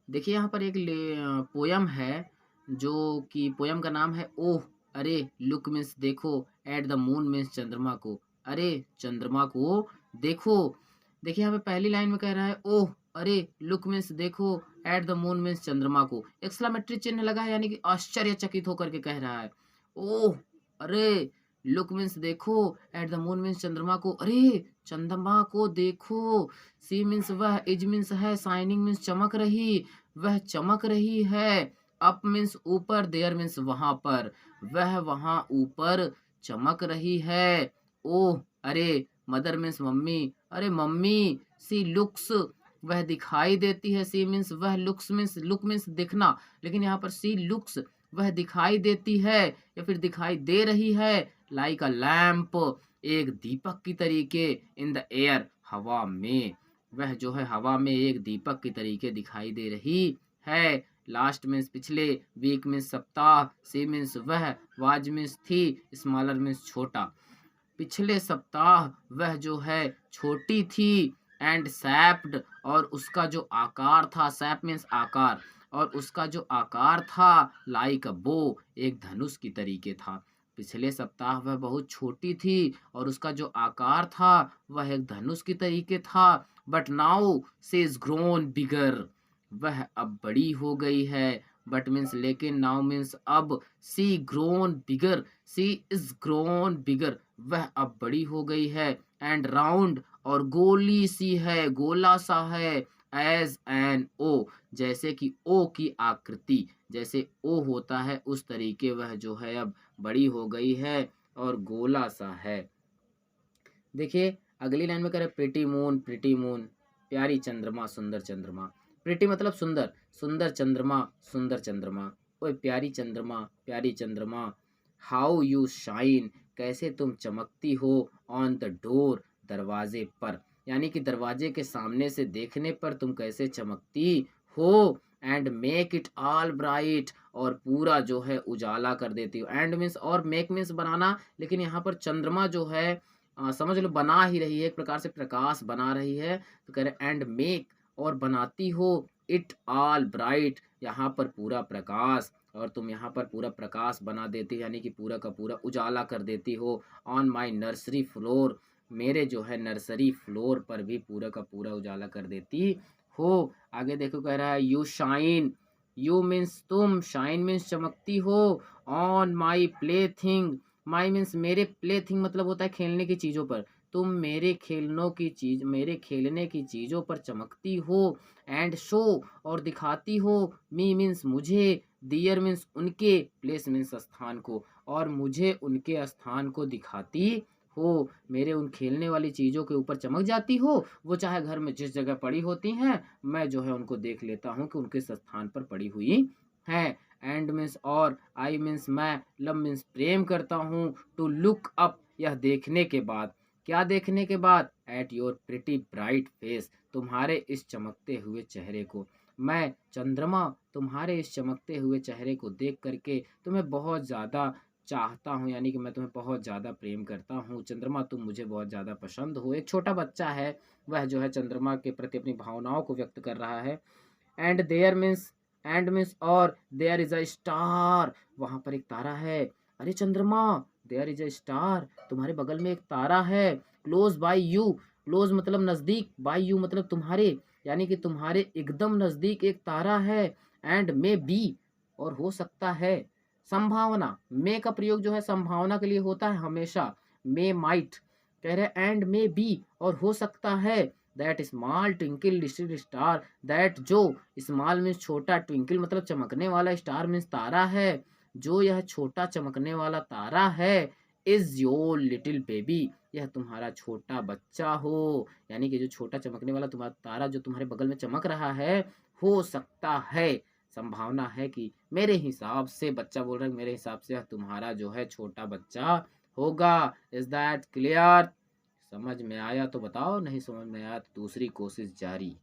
देखिए यहाँ पर एक पोयम है, जो कि पोयम का नाम है ओह! अरे लुक मीन्स देखो एट द मून मीन्स चंद्रमा को, अरे चंद्रमा को देखो। देखिए यहाँ पे पहली लाइन में कह रहा है ओह! अरे लुक मीन्स देखो एट द मून मीन्स चंद्रमा को। एक्सक्लेमेटरी चिन्ह लगा है यानी कि आश्चर्यचकित होकर के कह रहा है। ओह! अरे लुक मीन्स देखो एट द मून मीन्स चंद्रमा को, अरे चंद्रमा को देखो। सी मीन्स वह, इज मीन्स है, शाइनिंग मीन्स चमक रही, वह चमक रही है। अप मीन्स ऊपर, देयर मीन्स वहां पर, वह वहां ऊपर चमक रही है। ओह! अरे मदर मीन्स मम्मी, अरे मम्मी। सी लुक्स, वह दिखाई देती है। सी मीन्स वह, लुक्स मीन्स, लुक मीन्स दिखना, लेकिन यहाँ पर सी लुक्स, वह दिखाई देती है या फिर दिखाई दे रही है। लाइक अ लैम्प, एक दीपक की तरीके, इन द एयर, हवा में। वह जो है हवा में एक दीपक की तरीके दिखाई दे रही है। लास्ट मीन्स पिछले, वीक मीन्स सप्ताह, सी मीन्स वह, वाज मीन्स थी, स्मॉलर मीन्स छोटा। पिछले सप्ताह वह जो है छोटी थी, एंड सैप्ड, और उसका जो आकार था, सैप मीन्स आकार, और उसका जो आकार था, लाइक अ बो, एक धनुष की तरीके था। पिछले सप्ताह वह बहुत छोटी थी और उसका जो आकार था वह एक धनुष की तरीके था। But now she is grown bigger, वह अब बड़ी हो गई है। बट मीन्स लेकिन, नाउ मीन्स अब, she grown bigger, she is grown bigger, वह अब बड़ी हो गई है। एंड राउंड, और गोली सी है, गोला सा है, एज एन ओ, जैसे कि ओ की आकृति, जैसे ओ होता है उस तरीके वह जो है अब बड़ी हो गई है और गोला सा है। देखिए अगली लाइन में कह रहे प्रिटी मून, प्यारी चंद्रमा, सुंदर चंद्रमा। प्रिटी मतलब सुंदर, सुंदर चंद्रमा, सुंदर चंद्रमा। ओए प्यारी चंद्रमा, हाउ यू शाइन, कैसे तुम चमकती हो, ऑन द डोर, दरवाजे पर, यानी कि दरवाजे के सामने से देखने पर तुम कैसे चमकती हो। And make it all bright, और पूरा जो है उजाला कर देती हो। एंड मीन्स और, मेक मीन्स बनाना, लेकिन यहाँ पर चंद्रमा जो है समझ लो बना ही रही है, एक प्रकार से प्रकाश बना रही है। तो कह रहे एंड मेक, और बनाती हो, इट ऑल ब्राइट, यहाँ पर पूरा प्रकाश, और तुम यहाँ पर पूरा प्रकाश बना देती हो, यानी कि पूरा का पूरा उजाला कर देती हो। ऑन माई नर्सरी फ्लोर, मेरे जो है नर्सरी फ्लोर पर भी पूरा का पूरा उजाला कर देती हो। आगे देखो कह रहा है यू शाइन, यू मीन्स तुम, शाइन मीन्स चमकती हो, on my play thing, my means मेरे, प्ले थिंग मतलब होता है खेलने की चीज़ों पर, तुम मेरे खेलनों की चीज, मेरे खेलने की चीज़ों पर चमकती हो। एंड शो, और दिखाती हो, मी मीन्स मुझे, दियर मीन्स उनके, प्लेस मीन्स स्थान को, और मुझे उनके स्थान को दिखाती हो। मेरे उन खेलने वाली चीज़ों के ऊपर चमक जाती हो, वो चाहे घर में जिस जगह पड़ी होती हैं, मैं जो है उनको देख लेता हूँ कि उनके स्थान पर पड़ी हुई हैं। एंड मीन्स और, आई मीन्स मैं, लव मीन्स प्रेम करता हूँ, टू लुक अप, यह देखने के बाद, क्या देखने के बाद, at your pretty bright face, तुम्हारे इस चमकते हुए चेहरे को। मैं चंद्रमा, तुम्हारे इस चमकते हुए चेहरे को देख करके तुम्हें बहुत ज़्यादा चाहता हूँ, यानी कि मैं तुम्हें बहुत ज़्यादा प्रेम करता हूँ। चंद्रमा तुम मुझे बहुत ज़्यादा पसंद हो। एक छोटा बच्चा है, वह जो है चंद्रमा के प्रति अपनी भावनाओं को व्यक्त कर रहा है। And there means, and means और, देयर इज अ स्टार, वहां पर एक तारा है। अरे चंद्रमा, देयर इज अ स्टार, तुम्हारे बगल में एक तारा है। क्लोज बाय यू, क्लोज मतलब नजदीक, बाय यू मतलब तुम्हारे, यानी कि तुम्हारे एकदम नजदीक एक तारा है। एंड मे बी, और हो सकता है, संभावना, मे का प्रयोग जो है संभावना के लिए होता है हमेशा, मे माइट, कह रहे एंड मे बी, और हो सकता है, that small twinkle little star, that जो, स्मॉल मीन्स छोटा, ट्विंकल मतलब चमकने वाला, स्टार मीन्स तारा है, जो यह छोटा चमकने वाला तारा है, इज योर लिटिल बेबी, यह तुम्हारा छोटा बच्चा हो। यानी कि जो छोटा चमकने वाला तुम्हारा तारा जो तुम्हारे बगल में चमक रहा है, हो सकता है, संभावना है कि, मेरे हिसाब से, बच्चा बोल रहा है मेरे हिसाब से यह तुम्हारा जो है छोटा बच्चा होगा। Is that clear? समझ में आया तो बताओ, नहीं समझ में आया तो दूसरी कोशिश जारी।